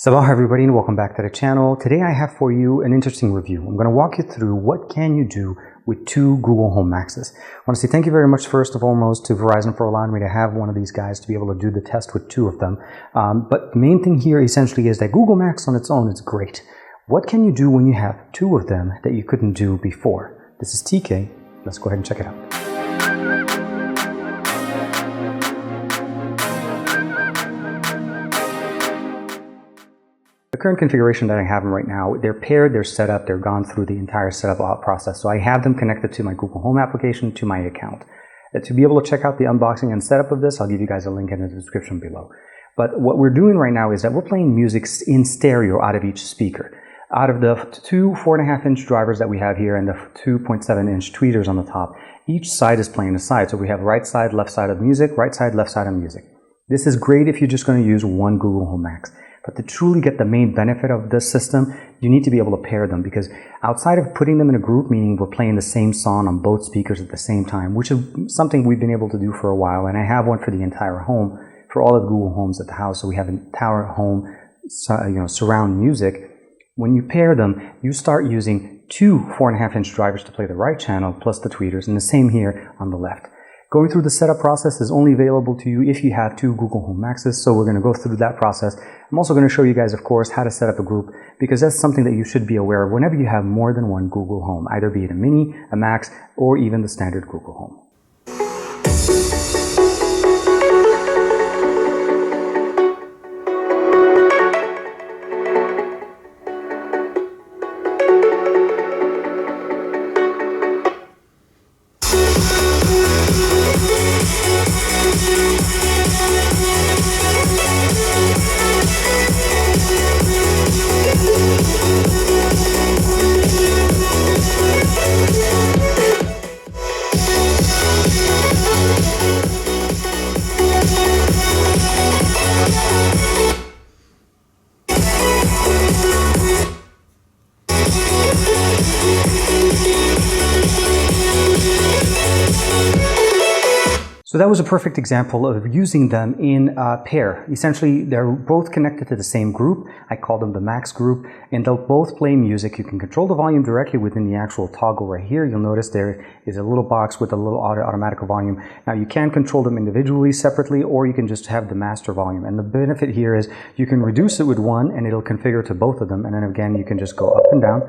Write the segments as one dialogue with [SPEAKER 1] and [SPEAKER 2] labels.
[SPEAKER 1] Sabah everybody and welcome back to the channel. Today I have for you an interesting review. I'm going to walk you through what can you do with two Google Home Maxes. I want to say thank you very much first and foremost to Verizon for allowing me to have one of these guys to be able to do the test with two of them. But the main thing here essentially is that Google Max on its own is great. What can you do when you have two of them that you couldn't do before? This is TK. Let's go ahead and check it out. The current configuration that I have them right now, they're paired, they're set up, they're gone through the entire setup process. So I have them connected to my Google Home application, to my account. To be able to check out the unboxing and setup of this, I'll give you guys a link in the description below. But what we're doing right now is that we're playing music in stereo out of each speaker. Out of the two 4.5-inch drivers that we have here and the 2.7-inch tweeters on the top, each side is playing a side. So we have right side, left side of music, right side, left side of music. This is great if you're just going to use one Google Home Max. But to truly get the main benefit of this system, you need to be able to pair them, because outside of putting them in a group, meaning we're playing the same song on both speakers at the same time, which is something we've been able to do for a while, and I have one for the entire home, for all of the Google Homes at the house, so we have an entire home, surround music. When you pair them, you start using two 4.5-inch drivers to play the right channel, plus the tweeters, and the same here on the left. Going through the setup process is only available to you if you have two Google Home Maxes, so we're going to go through that process. I'm also going to show you guys, of course, how to set up a group, because that's something that you should be aware of whenever you have more than one Google Home, either be it a Mini, a Max, or even the standard Google Home. So that was a perfect example of using them in a pair. Essentially, they're both connected to the same group. I call them the Max group, and they'll both play music. You can control the volume directly within the actual toggle right here. You'll notice there is a little box with a little automatic volume. Now, you can control them individually, separately, or you can just have the master volume. And the benefit here is you can reduce it with one, and it'll configure to both of them. And then again, you can just go up and down,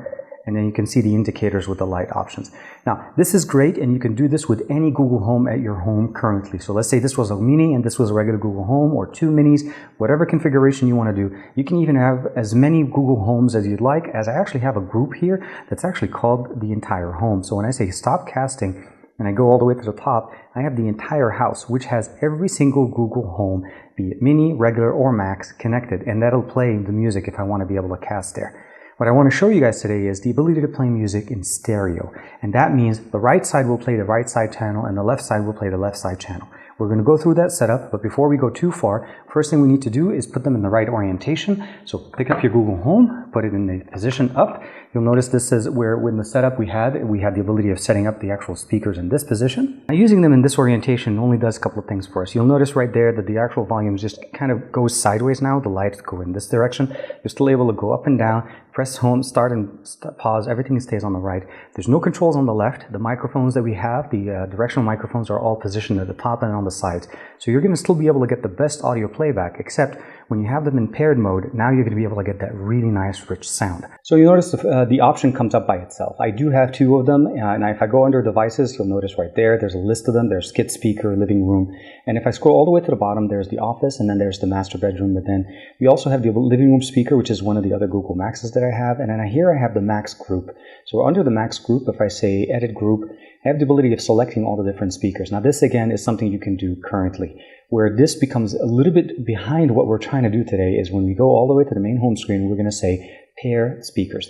[SPEAKER 1] and then you can see the indicators with the light options. Now, this is great, and you can do this with any Google Home at your home currently. So let's say this was a Mini and this was a regular Google Home, or two Minis, whatever configuration you want to do. You can even have as many Google Homes as you'd like, as I actually have a group here that's actually called the entire home. So when I say stop casting, and I go all the way to the top, I have the entire house, which has every single Google Home, be it Mini, regular, or Max, connected, and that'll play the music if I want to be able to cast there. What I want to show you guys today is the ability to play music in stereo. And that means the right side will play the right side channel and the left side will play the left side channel. We're going to go through that setup, but before we go too far, first thing we need to do is put them in the right orientation. So pick up your Google Home, put it in the position up. You'll notice this is where in the setup we had the ability of setting up the actual speakers in this position. Now, using them in this orientation only does a couple of things for us. You'll notice right there that the actual volume just kind of goes sideways now. The lights go in this direction. You're still able to go up and down, press home, start and pause. Everything stays on the right. There's no controls on the left. The microphones that we have, the directional microphones, are all positioned at the top and on the sides. So you're going to still be able to get the best audio playback, except when you have them in paired mode, now you're going to be able to get that really nice, rich sound. So you notice the option comes up by itself. I do have two of them, and if I go under devices, you'll notice right there, there's a list of them. There's skit speaker, living room, and if I scroll all the way to the bottom, there's the office, and then there's the master bedroom. But then we also have the living room speaker, which is one of the other Google Maxes that I have, and then here I have the Max group. So under the Max group, if I say edit group, I have the ability of selecting all the different speakers. Now this again is something you can do currently. Where this becomes a little bit behind what we're trying to do today is when we go all the way to the main home screen, we're going to say pair speakers.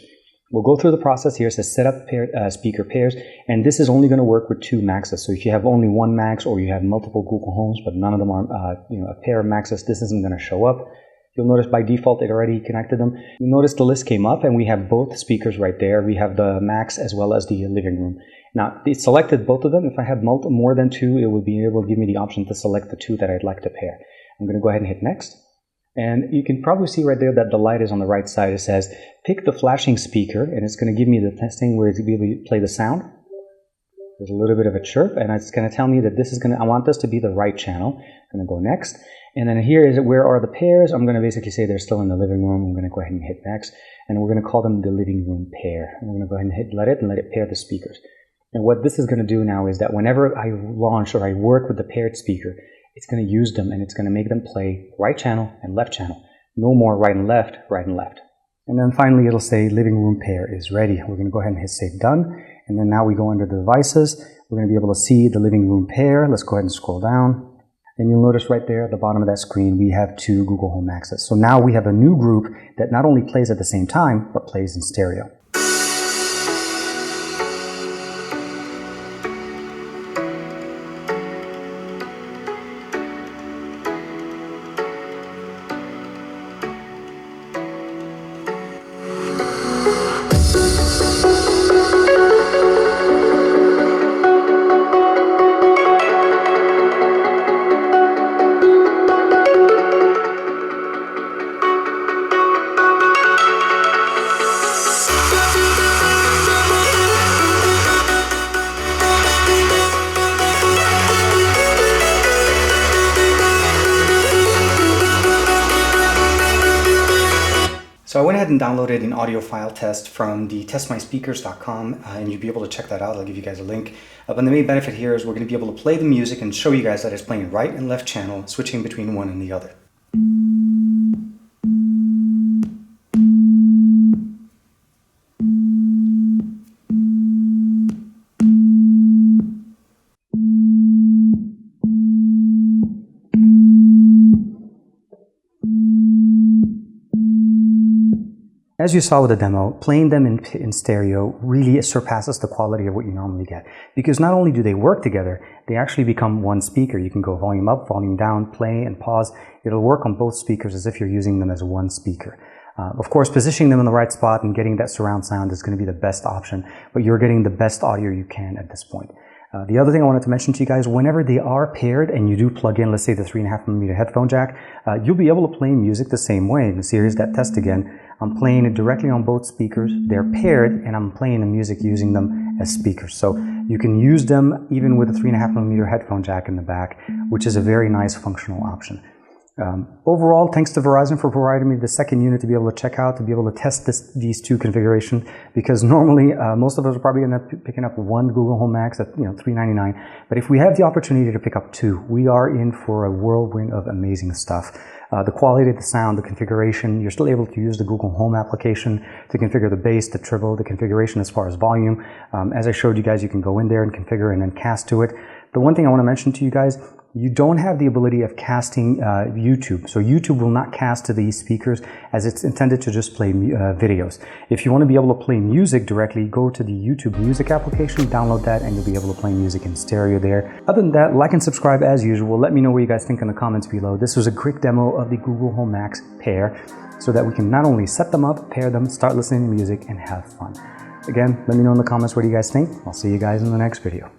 [SPEAKER 1] We'll go through the process here. It says set up speaker pairs, and this is only going to work with two Maxes. So if you have only one Max, or you have multiple Google Homes but none of them are a pair of Maxes, this isn't going to show up. You'll notice by default it already connected them. You'll notice the list came up and we have both speakers right there. We have the Max as well as the living room. Now, it selected both of them. If I had more than two, it would be able to give me the option to select the two that I'd like to pair. I'm going to go ahead and hit next. And you can probably see right there that the light is on the right side. It says, pick the flashing speaker, and it's going to give me the testing where it's going to be able to play the sound. There's a little bit of a chirp, and it's going to tell me that this is going to, I want this to be the right channel. I'm going to go next. And then here is where are the pairs. I'm going to basically say they're still in the living room. I'm going to go ahead and hit next. And we're going to call them the living room pair. And we're going to go ahead and let it pair the speakers. And what this is going to do now is that whenever I launch or I work with the paired speaker, it's going to use them and it's going to make them play right channel and left channel. No more right and left, right and left. And then finally it'll say living room pair is ready. We're going to go ahead and hit save done. And then now we go under the devices. We're going to be able to see the living room pair. Let's go ahead and scroll down. And you'll notice right there at the bottom of that screen, we have 2 Google Home Access. So now we have a new group that not only plays at the same time, but plays in stereo. So I went ahead and downloaded an audio file test from the testmyspeakers.com and you'll be able to check that out. I'll give you guys a link. But the main benefit here is we're going to be able to play the music and show you guys that it's playing right and left channel, switching between one and the other. As you saw with the demo, playing them in stereo really surpasses the quality of what you normally get. Because not only do they work together, they actually become one speaker. You can go volume up, volume down, play and pause. It'll work on both speakers as if you're using them as one speaker. Of course, positioning them in the right spot and getting that surround sound is going to be the best option, but you're getting the best audio you can at this point. The other thing I wanted to mention to you guys, whenever they are paired and you do plug in, let's say the 3.5mm headphone jack, you'll be able to play music the same way. And here's that test again. I'm playing it directly on both speakers. They're paired and I'm playing the music using them as speakers. So you can use them even with a 3.5mm headphone jack in the back, which is a very nice functional option. Overall, thanks to Verizon for providing me the second unit to be able to check out, to be able to test these 2 configurations, because normally most of us are probably going to end up picking up one Google Home Max at $399. But if we have the opportunity to pick up 2, we are in for a whirlwind of amazing stuff. The quality of the sound, the configuration, you're still able to use the Google Home application to configure the bass, the treble, the configuration as far as volume. As I showed you guys, you can go in there and configure and then cast to it. The one thing I want to mention to you guys, you don't have the ability of casting YouTube. So YouTube will not cast to these speakers as it's intended to just play videos. If you want to be able to play music directly, go to the YouTube Music application, download that, and you'll be able to play music in stereo there. Other than that, like and subscribe as usual. Let me know what you guys think in the comments below. This was a quick demo of the Google Home Max pair so that we can not only set them up, pair them, start listening to music, and have fun. Again, let me know in the comments what you guys think. I'll see you guys in the next video.